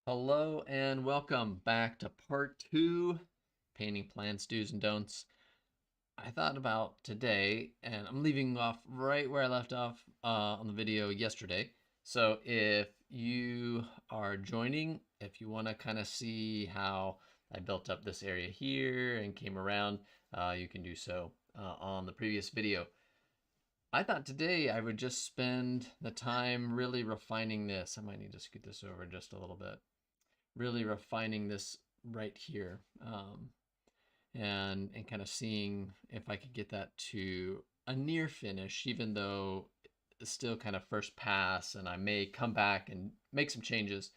Hello and welcome back to part two, painting plants, do's and don'ts. I thought about today, and I'm leaving off right where I left off on the video yesterday. So if you are joining, if you want to kind of see how I built up this area here and came around, you can do so on the previous video. I thought today I would just spend the time really refining this. I might need to scoot this over just a little bit, really refining this right here, and kind of seeing if I could get that to a near finish, even though it's still kind of first pass, and I may come back and make some changes.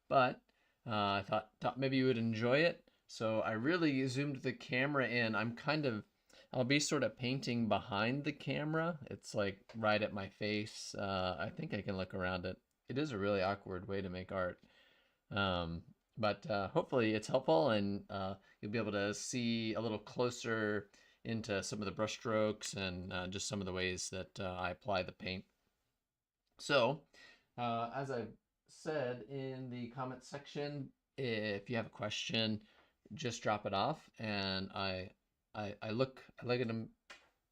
But I thought maybe you would enjoy it, so I really zoomed the camera in. I'll be sort of painting behind the camera. It's like right at my face. I think I can look around it. It is a really awkward way to make art. Um, but hopefully it's helpful, and you'll be able to see a little closer into some of the brush strokes and just some of the ways that I apply the paint. So, as I said in the comment section, if you have a question, just drop it off, and I look at them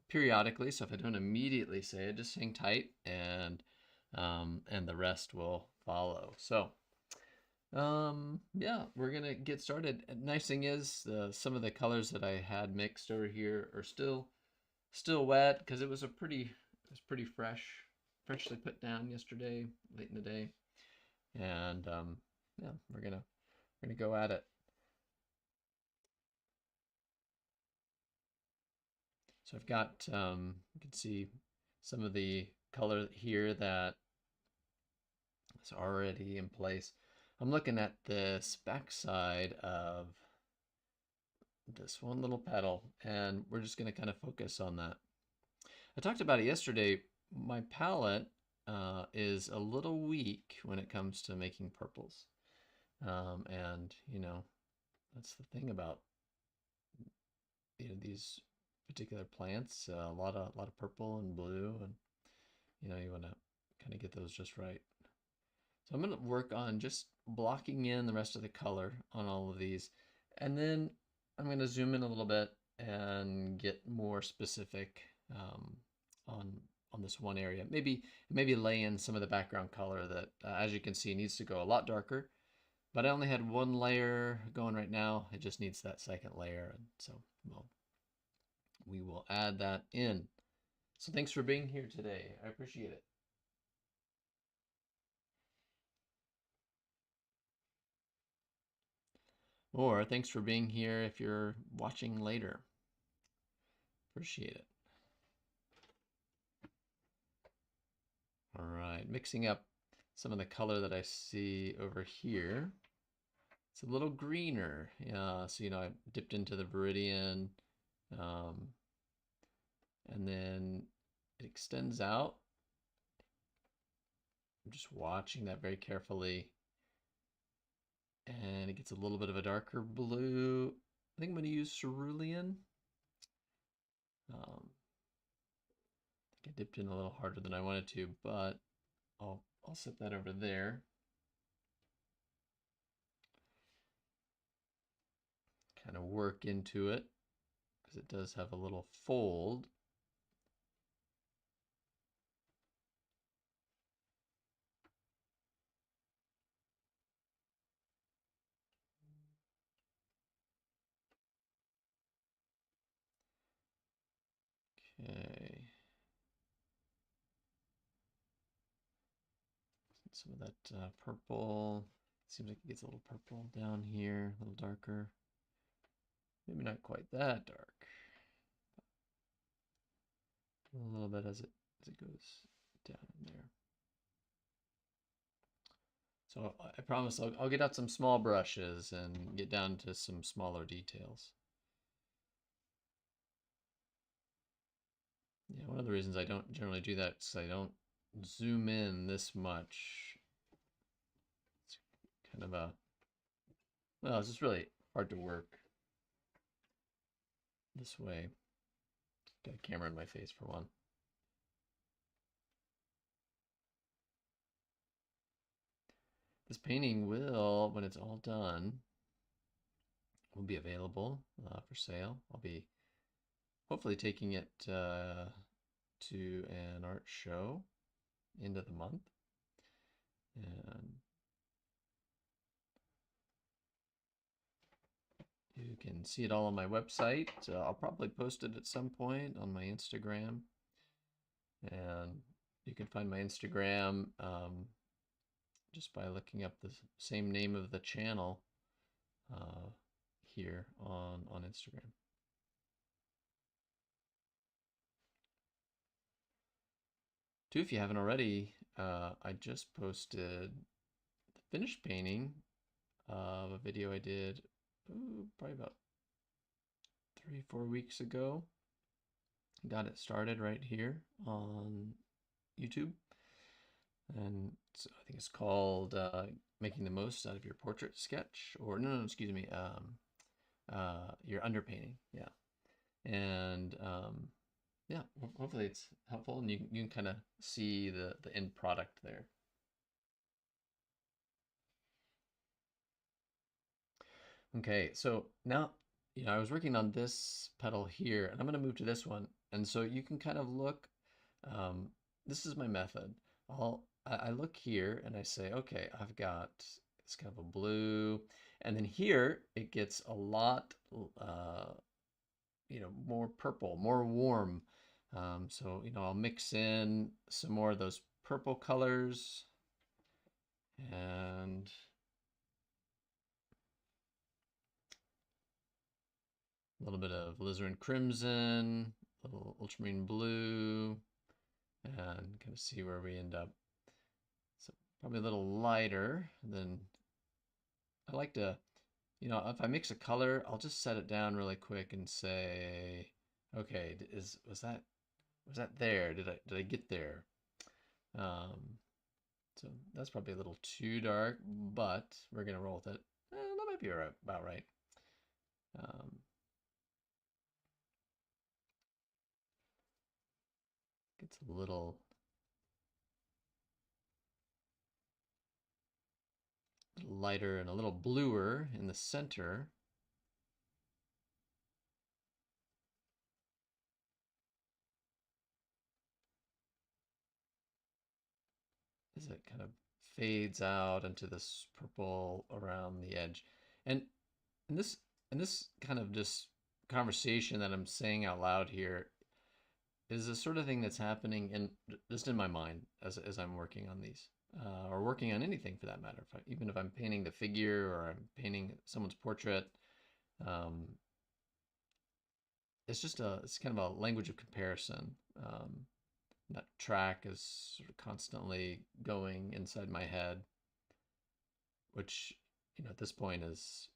periodically. So if I don't immediately say it, just hang tight, and the rest will follow. So. Yeah, we're gonna get started. Nice thing is, some of the colors that I had mixed over here are still wet because it was pretty freshly put down yesterday, late in the day, and yeah, we're gonna go at it. So I've got you can see some of the color here that is already in place. I'm looking at this backside of this one little petal, and we're just going to kind of focus on that. I talked about it yesterday. My palette is a little weak when it comes to making purples, and that's the thing about these particular plants. A lot of purple and blue, and you want to kind of get those just right. So I'm going to work on just blocking in the rest of the color on all of these. And then I'm going to zoom in a little bit and get more specific on on this one area. Maybe lay in some of the background color that, as you can see, needs to go a lot darker. But I only had one layer going right now. It just needs that second layer. And so we will add that in. So thanks for being here today. I appreciate it. Or thanks for being here if you're watching later. Appreciate it. All right, mixing up some of the color that I see over here. It's a little greener. So I dipped into the Viridian, um, and then it extends out. I'm just watching that very carefully. And it gets a little bit of a darker blue. I think I'm going to use cerulean. I think I dipped in a little harder than I wanted to, but I'll set that over there. Kind of work into it because it does have a little fold. Okay. Some of that purple. Seems like it gets a little purple down here, a little darker. Maybe not quite that dark. A little bit as it goes down in there. So I promise I'll get out some small brushes and get down to some smaller details. Yeah, one of the reasons I don't generally do that is I don't zoom in this much. It's kind of well, it's just really hard to work this way. Got a camera in my face for one. This painting will, when it's all done, will be available for sale. I'll be hopefully taking it to an art show end of the month. And you can see it all on my website. I'll probably post it at some point on my Instagram. And you can find my Instagram just by looking up the same name of the channel here on Instagram. Too, if you haven't already, I just posted the finished painting of a video I did probably about 3-4 weeks ago. Got it started right here on YouTube. And so I think it's called Making the Most Out of Your Portrait Sketch, or no, excuse me, your underpainting. Yeah. And yeah, hopefully it's helpful, and you can kind of see the end product there. Okay, so now, I was working on this petal here, and I'm going to move to this one. And so you can kind of look, this is my method. I look here and I say, okay, I've got this kind of a blue, and then here it gets a lot, more purple, more warm. So, I'll mix in some more of those purple colors and a little bit of alizarin crimson, a little ultramarine blue, and kind of see where we end up. So probably a little lighter than I like to, if I mix a color, I'll just set it down really quick and say, okay, was that there? Did I get there? So that's probably a little too dark, but we're gonna roll with it. That might be about right. Gets a little lighter and a little bluer in the center. As it kind of fades out into this purple around the edge. And in this kind of just conversation that I'm saying out loud here is the sort of thing that's happening just in my mind as I'm working on these. Or working on anything for that matter. Even if I'm painting the figure or I'm painting someone's portrait, it's kind of a language of comparison. That track is sort of constantly going inside my head, which at this point is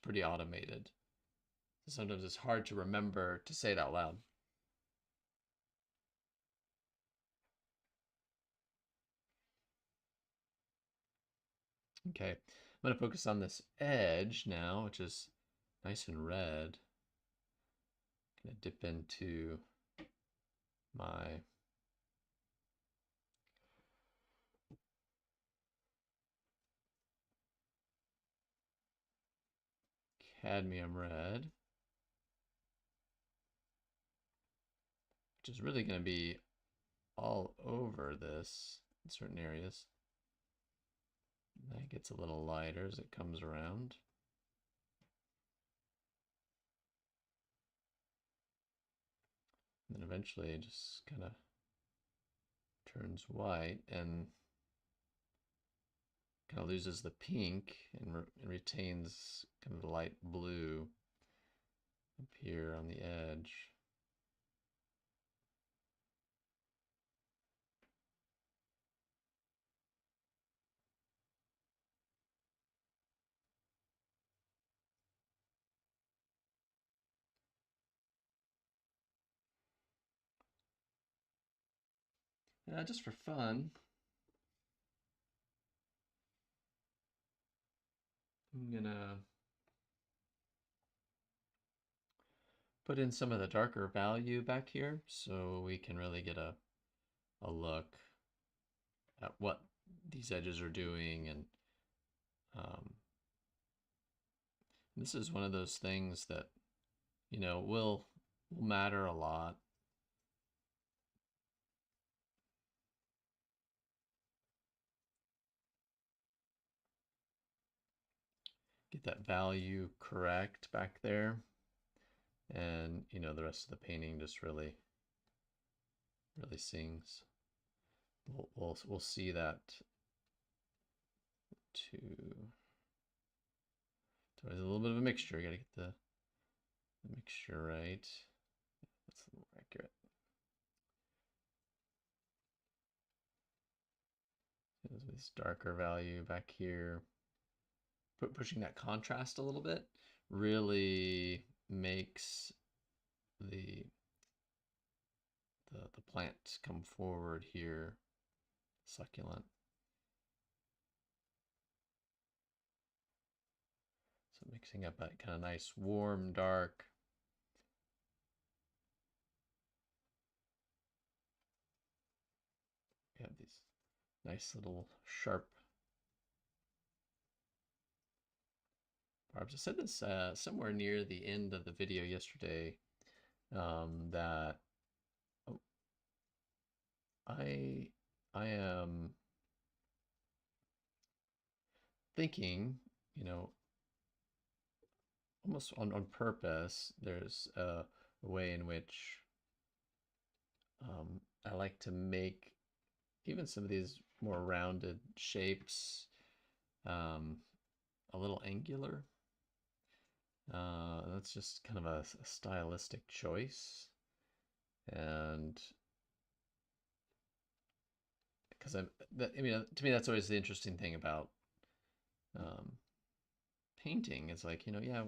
pretty automated. Sometimes it's hard to remember to say it out loud. Okay, I'm going to focus on this edge now, which is nice and red. I'm going to dip into my cadmium red, which is really going to be all over this in certain areas. That gets a little lighter as it comes around. And then eventually it just kind of turns white and kind of loses the pink and retains kind of the light blue up here on the edge. Just for fun, I'm gonna put in some of the darker value back here so we can really get a look at what these edges are doing, and um, this is one of those things that will matter a lot. Get that value correct back there, and the rest of the painting just really sings. We'll see that too. So there's a little bit of a mixture. You gotta get the mixture right. That's a little more accurate. There's this darker value back here. Pushing that contrast a little bit really makes the plant come forward here. Succulent. So mixing up that kind of nice warm dark. We have these nice little sharp barbs. I said this somewhere near the end of the video yesterday, that I am thinking, almost on purpose, there's a way in which I like to make even some of these more rounded shapes a little angular. That's just kind of a stylistic choice, and because to me that's always the interesting thing about painting. It's like, yeah,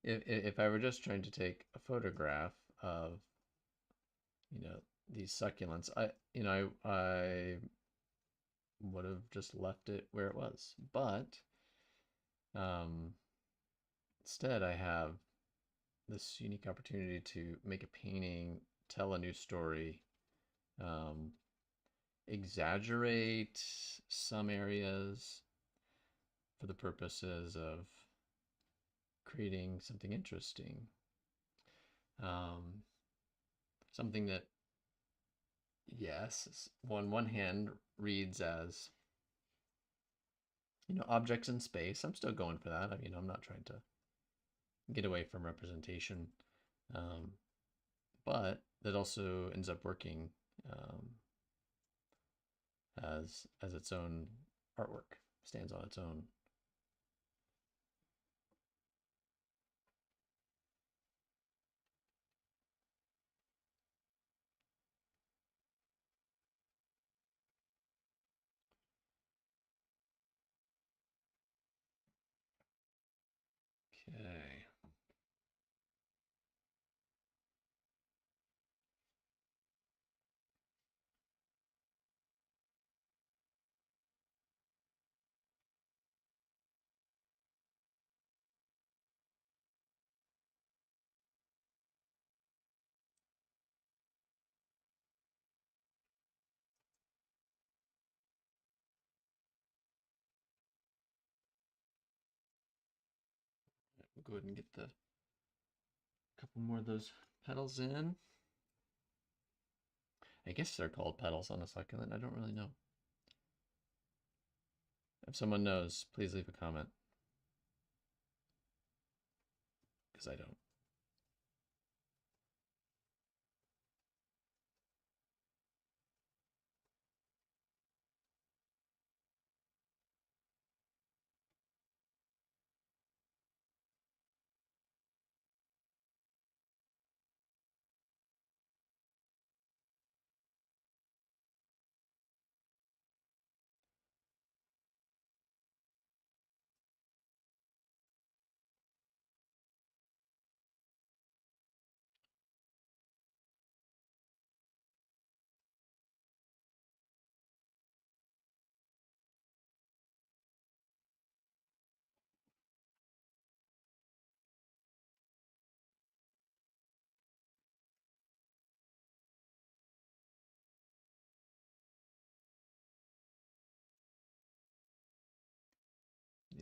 if I were just trying to take a photograph of these succulents, I would have just left it where it was, but instead I have this unique opportunity to make a painting, tell a new story, exaggerate some areas for the purposes of creating something interesting. Something that, yes, on one hand reads as, objects in space. I'm still going for that. I'm not trying to get away from representation, but that also ends up working as its own artwork, stands on its own. Okay. We'll go ahead and get the couple more of those petals in. I guess they're called petals on a succulent. I don't really know. If someone knows, please leave a comment, because I don't.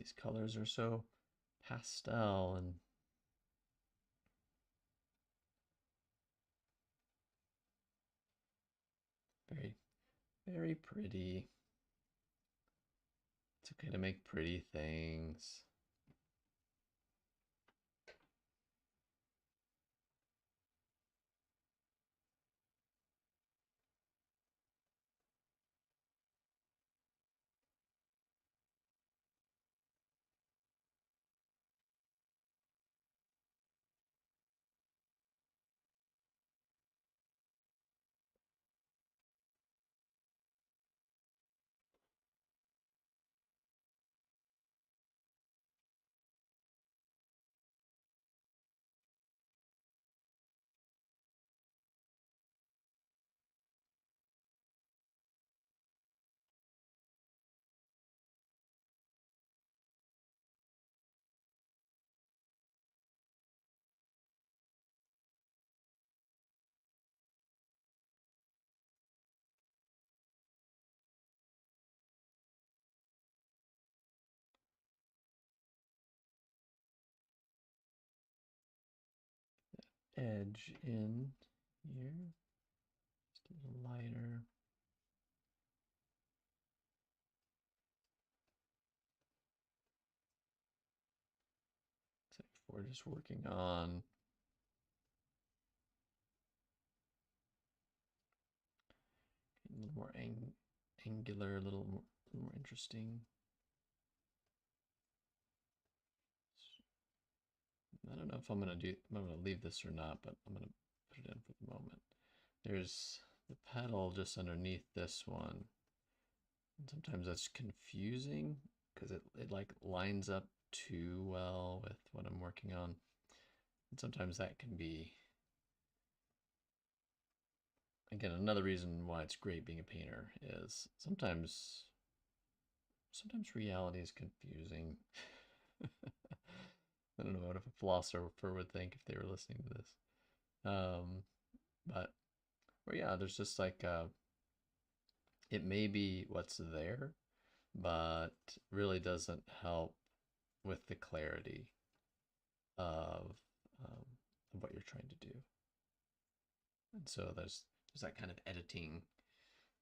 These colors are so pastel and very, very pretty. It's okay to make pretty things. Edge in here, just a little lighter. So we're just working on a little more angular, a little more interesting. I don't know if I'm gonna leave this or not, but I'm gonna put it in for the moment. There's the petal just underneath this one. And sometimes that's confusing because it like lines up too well with what I'm working on. And sometimes that can be, again, another reason why it's great being a painter is sometimes reality is confusing. I don't know what a philosopher would think if they were listening to this. But yeah, there's just like it may be what's there, but really doesn't help with the clarity of what you're trying to do. And so there's that kind of editing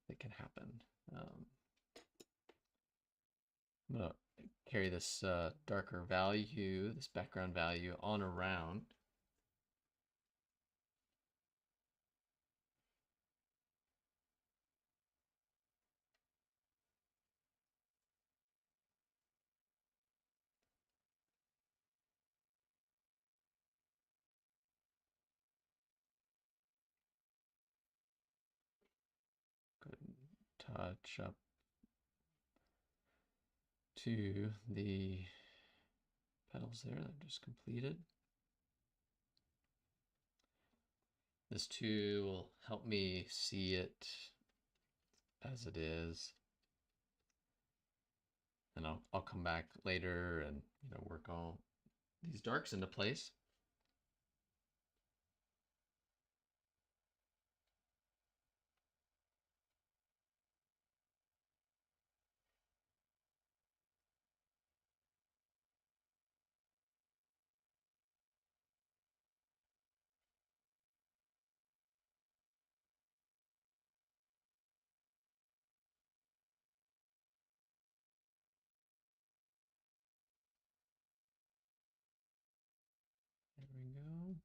that can happen. I'm gonna carry this darker value, this background value on around. Go ahead and touch up to the petals there that I've just completed. This too will help me see it as it is. And I'll come back later and work all these darks into place. There we go.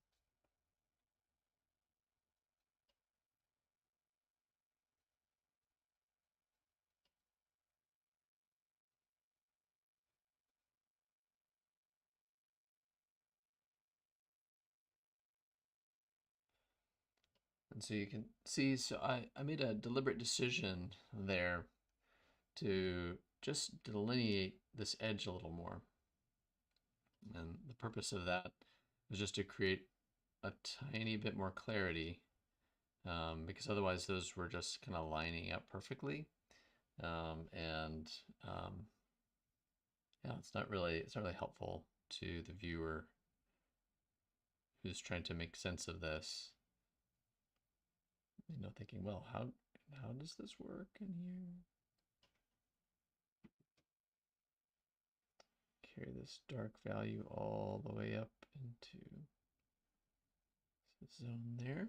And so you can see, so I made a deliberate decision there to just delineate this edge a little more. And the purpose of that was just to create a tiny bit more clarity, because otherwise those were just kind of lining up perfectly. And yeah, it's not really helpful to the viewer who's trying to make sense of this. Thinking, well, how does this work in here? carry this dark value all the way up into the zone there.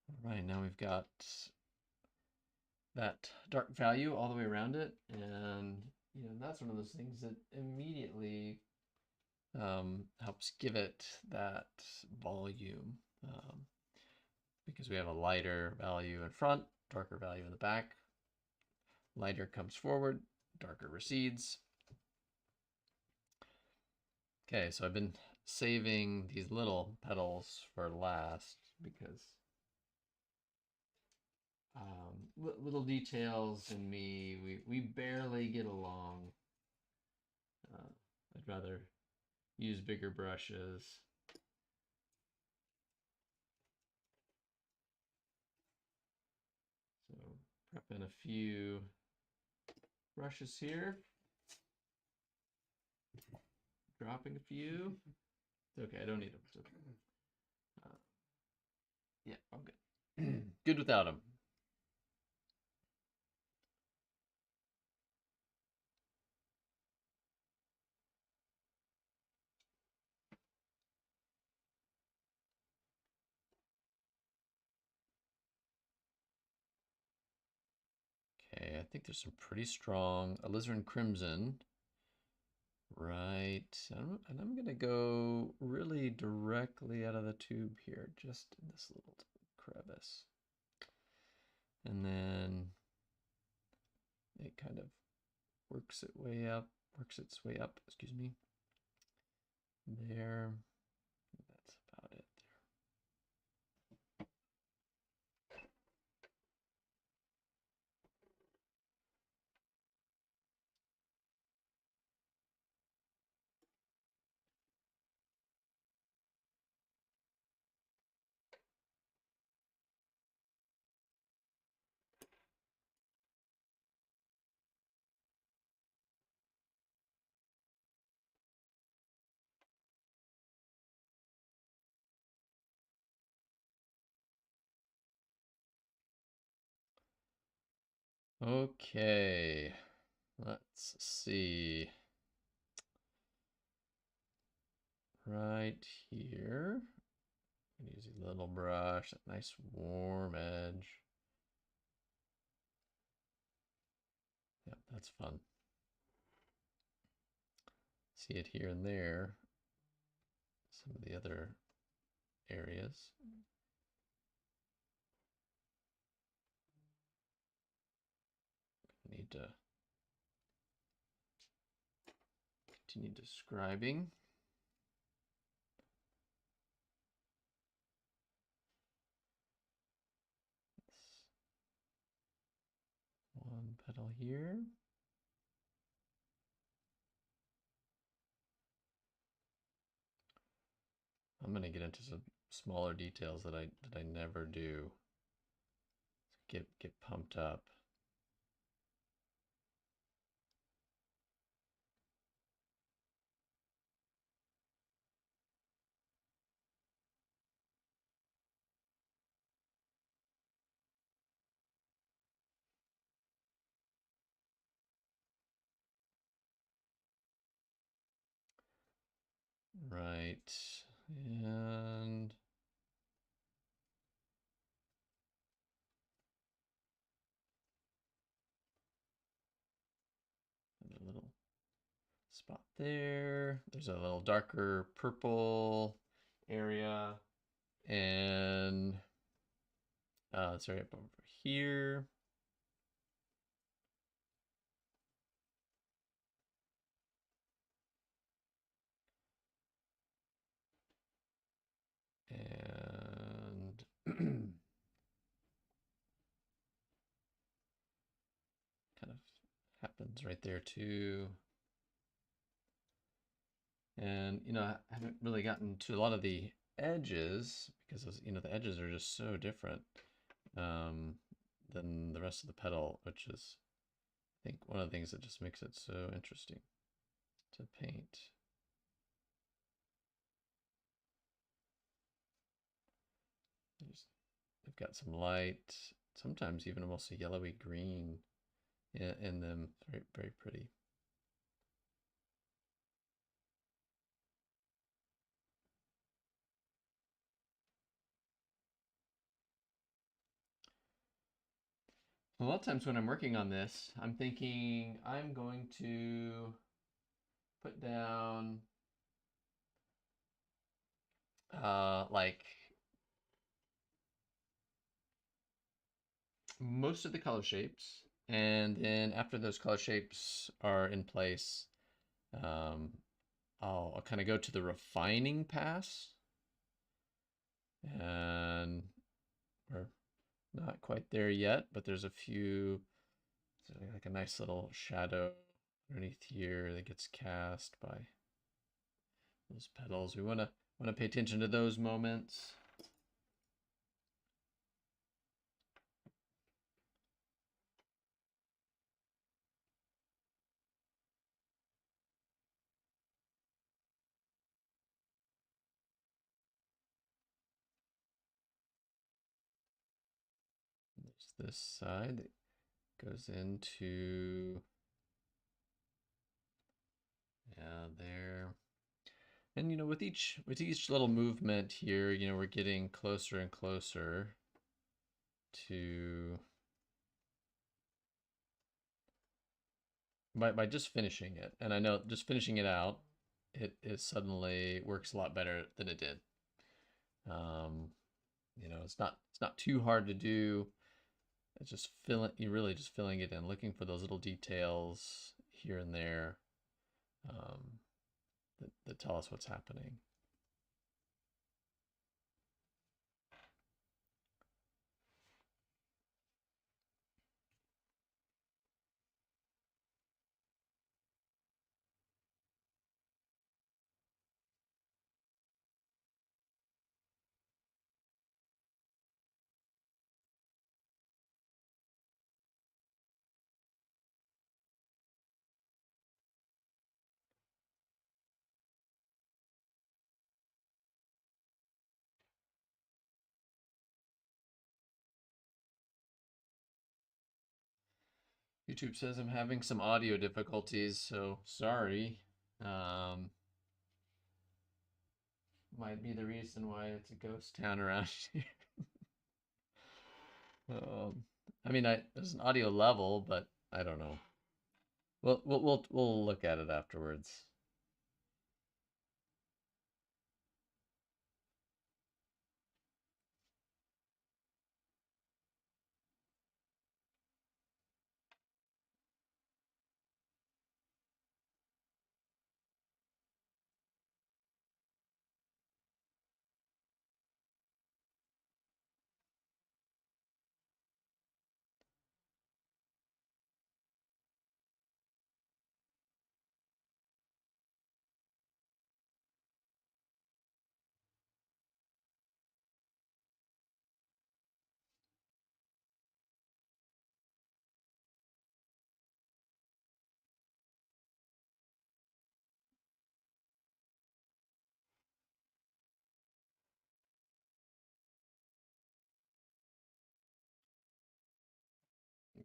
All right, now we've got that dark value all the way around it, and that's one of those things that immediately helps give it that volume, because we have a lighter value in front, darker value in the back. Lighter comes forward, darker recedes. Okay, so I've been saving these little petals for last because little details in me, we barely get along. I'd rather use bigger brushes. So prep in a few brushes here. Dropping a few. It's okay, I don't need them. It's okay. Yeah, I'm good. Good without them. Okay, I think there's some pretty strong alizarin crimson. Right, and I'm gonna go really directly out of the tube here, just in this little crevice. And then it kind of works its way up, excuse me. There, that's about it there. Okay, let's see. Right here, I'm gonna use a little brush, a nice warm edge. Yeah, that's fun. See it here and there. Some of the other areas. Need to continue describing. One petal here. I'm going to get into some smaller details that I never do. Get pumped up. Right, and a little spot there. There's a little darker purple area, and sorry, up over here. And kind of happens right there too. And I haven't really gotten to a lot of the edges because the edges are just so different than the rest of the petal, which is, I think, one of the things that just makes it so interesting to paint. They've got some light, sometimes even almost a yellowy green in them. Very, very pretty. A lot of times when I'm working on this, I'm thinking I'm going to put down like most of the color shapes, and then after those color shapes are in place, um, I'll kind of go to the refining pass, and we're not quite there yet, but there's a few, like a nice little shadow underneath here that gets cast by those petals. We want to pay attention to those moments. There's this side that goes into, yeah, there. And with each little movement here, we're getting closer and closer to by just finishing it. And I know just finishing it out, it suddenly works a lot better than it did. It's not too hard to do. It's just you're really just filling it in, looking for those little details here and there, that tell us what's happening. YouTube says I'm having some audio difficulties, so sorry. Might be the reason why it's a ghost town around here. I mean, there's an audio level, but I don't know. We'll look at it afterwards.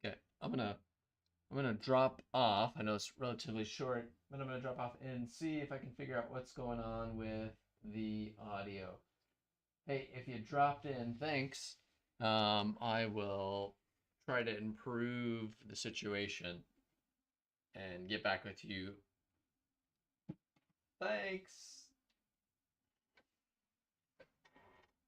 Okay, I'm gonna drop off. I know it's relatively short, but I'm gonna drop off and see if I can figure out what's going on with the audio. Hey, if you dropped in, thanks. I will try to improve the situation and get back with you. Thanks.